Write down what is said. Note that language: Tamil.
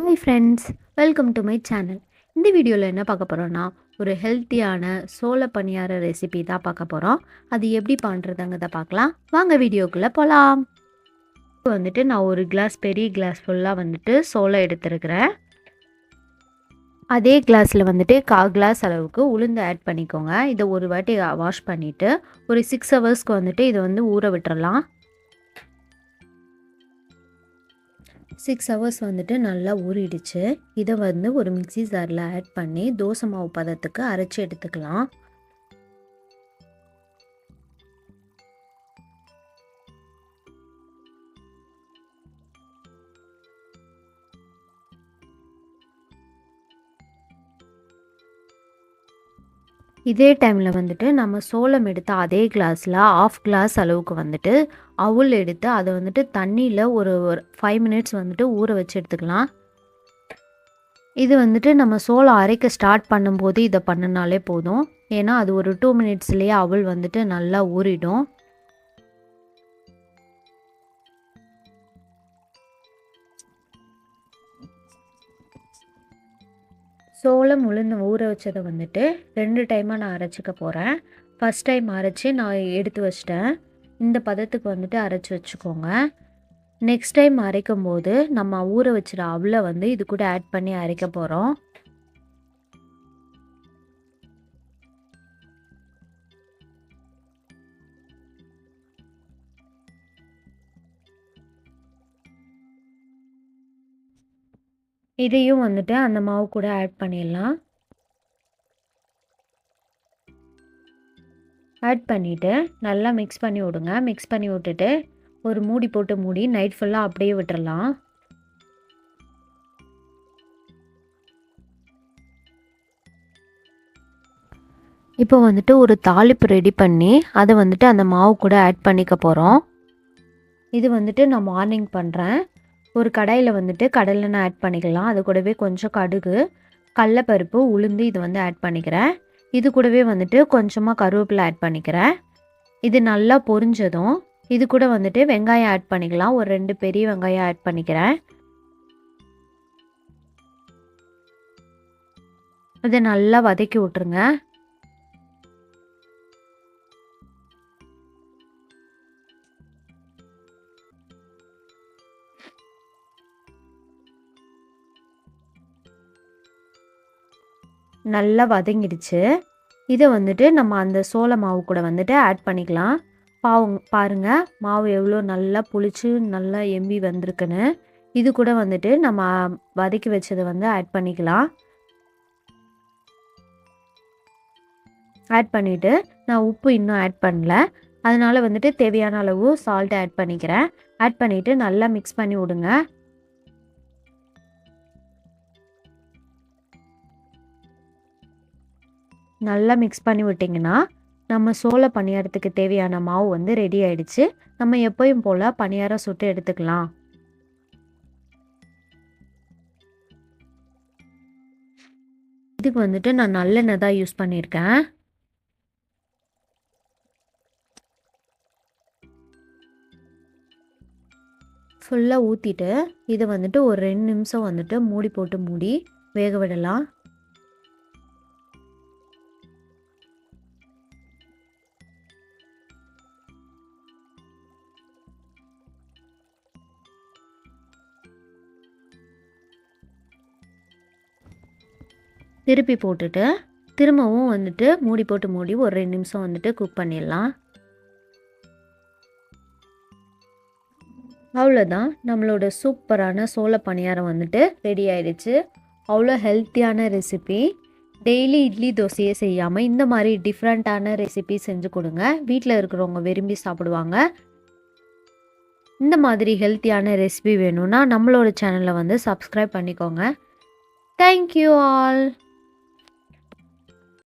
Hi friends, welcome to my channel. இந்த வீடியோவில் என்ன பார்க்க போகிறோன்னா, ஒரு ஹெல்த்தியான சோள பணியார ரெசிபி தான் பார்க்க போகிறோம். அது எப்படி பண்ணுறதுங்கிறத பார்க்கலாம். வாங்க வீடியோக்குள்ளே போகலாம். நான் ஒரு கிளாஸ், பெரிய கிளாஸ் ஃபுல்லாக சோளம் எடுத்துருக்கிறேன். அதே கிளாஸில் 1/4 கிளாஸ் அளவுக்கு உளுந்து ஆட் பண்ணிக்கோங்க. இதை ஒரு வாட்டி வாஷ் பண்ணிவிட்டு ஒரு 6 ஹவர்ஸ்க்கு இதை ஊற விட்டுறலாம். 6 ஹவர்ஸ் நல்லா ஊறிடுச்சு. இதை ஒரு மிக்ஸி ஜாரில் ஆட் பண்ணி தோசை மாவு பதத்துக்கு அரைச்சி எடுத்துக்கலாம். இதே டைமில் நம்ம சோளம் எடுத்த அதே கிளாஸில் 1/2 கிளாஸ் அளவுக்கு அவுள் எடுத்து அதை தண்ணியில் ஒரு 5 மினிட்ஸ் ஊற வச்சு எடுத்துக்கலாம். இது நம்ம சோளம் அரைக்க ஸ்டார்ட் பண்ணும்போது இதை பண்ணினாலே போதும். ஏன்னா அது ஒரு 2 மினிட்ஸ்லேயே அவுள் நல்லா ஊறிடும். சோளம் உளுந்து ஊற வச்சதை 2 டைமாக நான் அரைச்சிக்க போகிறேன். ஃபஸ்ட் டைம் அரைச்சி நான் எடுத்து வச்சிட்டேன். இந்த பதத்துக்கு அரைச்சி வச்சுக்கோங்க. நெக்ஸ்ட் டைம் அரைக்கும் போது நம்ம ஊற வச்சுற அவலை இது கூட ஆட் பண்ணி அரைக்க போகிறோம். இதையும் அந்த மாவு கூட ஆட் பண்ணிடலாம். ஆட் பண்ணிவிட்டு நல்லா மிக்ஸ் பண்ணி விடுங்க. மிக்ஸ் பண்ணி விட்டுட்டு ஒரு மூடி போட்டு மூடி நைட் ஃபுல்லாக அப்படியே விட்டுறலாம். இப்போ ஒரு தாளிப்பு ரெடி பண்ணி அதை அந்த மாவு கூட ஆட் பண்ணிக்க போகிறோம். இது நான் மார்னிங் பண்ணுறேன். ஒரு கடாயில் கடலெண்ணெய் ஆட் பண்ணிக்கலாம். அது கூடவே கொஞ்சம் கடுகு, கடலைப்பருப்பு, உளுந்து இது ஆட் பண்ணிக்கிறேன். இது கூடவே கொஞ்சமாக கருவேப்பிலை ஆட் பண்ணிக்கிறேன். இது நல்லா பொரிஞ்சதும் இது கூட வெங்காயம் ஆட் பண்ணிக்கலாம். ஒரு 2 பெரிய வெங்காயம் ஆட் பண்ணிக்கிறேன். இதை நல்லா வதக்கி விட்டுருங்க. நல்லா வதங்கிடுச்சு. இதை நம்ம அந்த சோள மாவு கூட ஆட் பண்ணிக்கலாம். பாருங்கள் மாவு எவ்வளோ நல்லா புளிச்சு நல்லா எம்பி வந்திருக்குன்னு. இது கூட நம்ம வதக்கி வச்சதை ஆட் பண்ணிக்கலாம். ஆட் பண்ணிவிட்டு நான் உப்பு இன்னும் ஆட் பண்ணல. அதனால் தேவையான அளவு சால்ட் ஆட் பண்ணிக்கிறேன். ஆட் பண்ணிவிட்டு நல்லா மிக்ஸ் பண்ணி விடுங்க. நல்லா மிக்ஸ் பண்ணி விட்டிங்கன்னா நம்ம சோள பணியாரத்துக்கு தேவையான மாவு ரெடி ஆயிடுச்சு. நம்ம எப்பயும் போல் பணியாரம் சுட்டு எடுத்துக்கலாம். இதுக்கு நான் நல்லெண்ணெய் தான் யூஸ் பண்ணியிருக்கேன். ஃபுல்லாக ஊற்றிட்டு இதை ஒரு 2 நிமிஷம் மூடி போட்டு மூடி வேக விடலாம். திருப்பி போட்டுட்டு திரும்பவும் மூடி போட்டு மூடி ஒரு 2 நிமிஷம் குக் பண்ணிடலாம். அவ்வளோதான், நம்மளோட சூப்பரான சோள பணியாரம் ரெடி ஆயிடுச்சு. அவ்வளோ ஹெல்த்தியான ரெசிபி. டெய்லி இட்லி தோசையே செய்யாமல் இந்த மாதிரி டிஃப்ரெண்ட்டான ரெசிபி செஞ்சு கொடுங்க. வீட்டில் இருக்கிறவங்க விரும்பி சாப்பிடுவாங்க. இந்த மாதிரி ஹெல்த்தியான ரெசிபி வேணும்னா நம்மளோட சேனலை சப்ஸ்கிரைப் பண்ணிக்கோங்க. Thank you all.